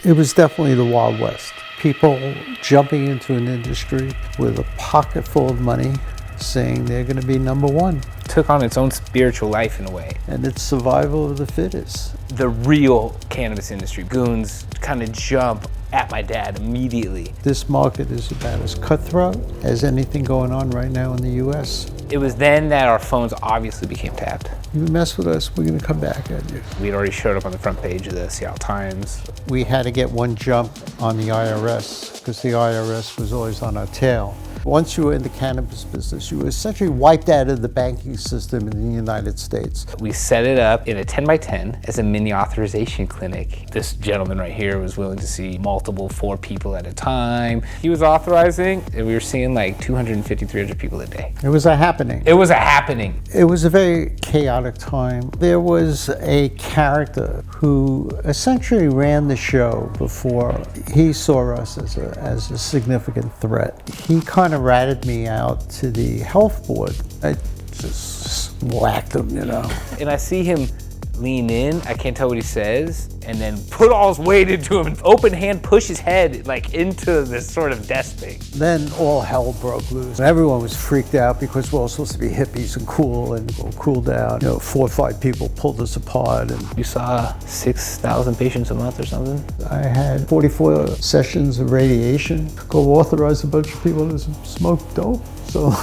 It was definitely the Wild West. People jumping into an industry with a pocket full of money, saying they're going to be number one. Took on its own spiritual life in a way. And it's survival of the fittest. The real cannabis industry, goons kind of jump at my dad immediately. This market is about as cutthroat as anything going on right now in the US. It was then that our phones obviously became tapped. You mess with us, we're going to come back at you. We'd already showed up on the front page of the Seattle Times. We had to get one jump on the IRS because the IRS was always on our tail. Once you were in the cannabis business, you were essentially wiped out of the banking system in the United States. We set it up in a 10 by 10 as a mini authorization clinic. This gentleman right here was willing to see multiple 4 people at a time. He was authorizing, and we were seeing like 250, 300 people a day. It was a happening. It was a happening. It was a very chaotic time. There was a character who essentially ran the show before he saw us as a significant threat. He kind of ratted me out to the health board. I just whacked him, you know. And I see him lean in, I can't tell what he says, and then put all his weight into him and open hand push his head like into this sort of desk thing. Then all hell broke loose. Everyone was freaked out because we're all supposed to be hippies and cool and go cool down. You know, 4 or 5 people pulled us apart. And you saw 6,000 patients a month or something? I had 44 sessions of radiation. Go authorize a bunch of people to smoke dope. So.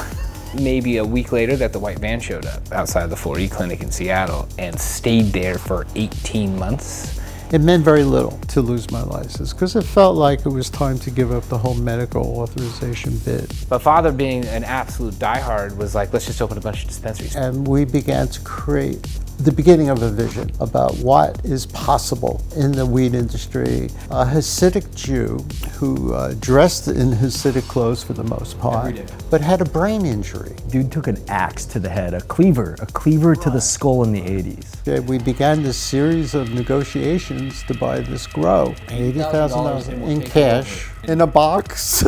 Maybe a week later that the white van showed up outside the 4E clinic in Seattle and stayed there for 18 months. It meant very little to lose my license because it felt like it was time to give up the whole medical authorization bit. But Father, being an absolute diehard, was like, let's just open a bunch of dispensaries. And we began to create the beginning of a vision about what is possible in the weed industry. A Hasidic Jew who dressed in Hasidic clothes for the most part, but had a brain injury. Dude took an axe to the head, a cleaver to the skull in the 80s. We began this series of negotiations to buy this grow. $80,000 in cash, in a box.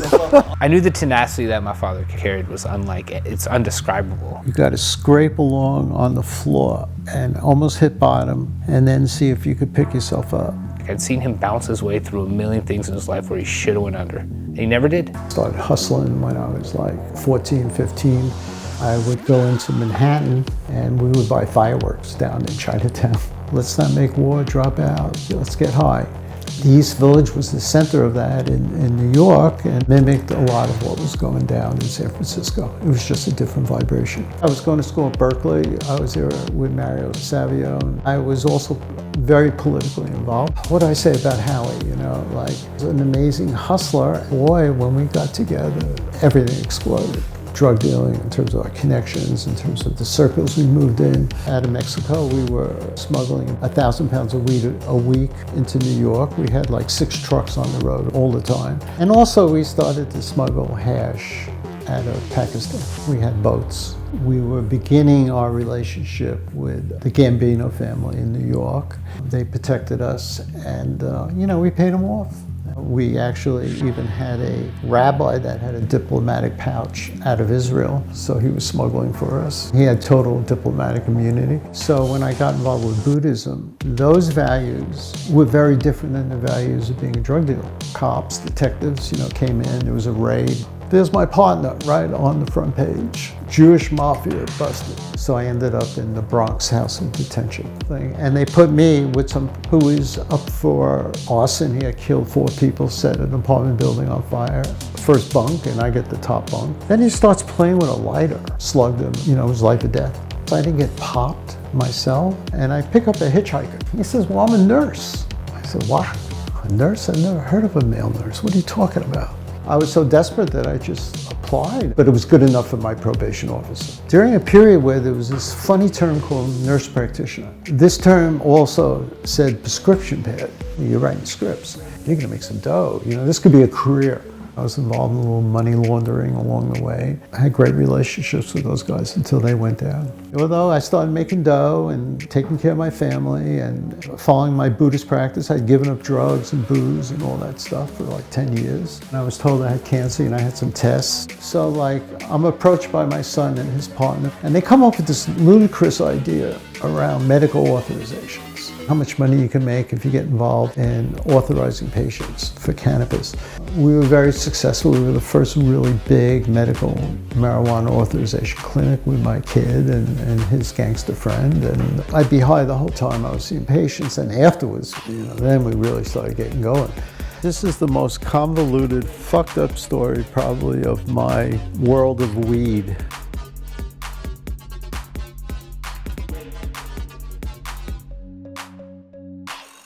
I knew the tenacity that my father carried was unlike it. It's undescribable. You got to scrape along on the floor and almost hit bottom, and then see if you could pick yourself up. I'd seen him bounce his way through a million things in his life where he should have went under. And he never did. Started hustling when I was like 14, 15. I would go into Manhattan and we would buy fireworks down in Chinatown. Let's not make war, drop out, let's get high. The East Village was the center of that in New York and mimicked a lot of what was going down in San Francisco. It was just a different vibration. I was going to school at Berkeley. I was there with Mario Savio. I was also very politically involved. What do I say about Howie? You know, like, an amazing hustler. Boy, when we got together, everything exploded. Drug dealing, in terms of our connections, in terms of the circles we moved in. Out of Mexico, we were smuggling 1,000 pounds of weed a week into New York. We had like 6 trucks on the road all the time. And also we started to smuggle hash out of Pakistan. We had boats. We were beginning our relationship with the Gambino family in New York. They protected us and, you know, we paid them off. We actually even had a rabbi that had a diplomatic pouch out of Israel, so he was smuggling for us. He had total diplomatic immunity. So when I got involved with Buddhism, those values were very different than the values of being a drug dealer. Cops, detectives, you know, came in, there was a raid. There's my partner right on the front page. Jewish Mafia busted. So I ended up in the Bronx house of detention thing. And they put me with some who is up for arson. He had killed 4 people, set an apartment building on fire. First bunk, and I get the top bunk. Then he starts playing with a lighter. Slugged him, you know, it was life or death. So I didn't get popped myself. And I pick up a hitchhiker. He says, well, I'm a nurse. I said, what? A nurse? I've never heard of a male nurse. What are you talking about? I was so desperate that I just applied, but it was good enough for my probation officer. During a period where there was this funny term called nurse practitioner, this term also said prescription pad. You're writing scripts. You're gonna make some dough. You know, this could be a career. I was involved in a little money laundering along the way. I had great relationships with those guys until they went down. Although I started making dough and taking care of my family and following my Buddhist practice, I'd given up drugs and booze and all that stuff for like 10 years. And I was told I had cancer and I had some tests. So like, I'm approached by my son and his partner, and they come up with this ludicrous idea around medical authorizations. how much money you can make if you get involved in authorizing patients for cannabis. We were very successful. We were the first really big medical marijuana authorization clinic with my kid and his gangster friend. And I'd be high the whole time I was seeing patients, and afterwards, then we really started getting going. This is the most convoluted, fucked up story probably of my world of weed.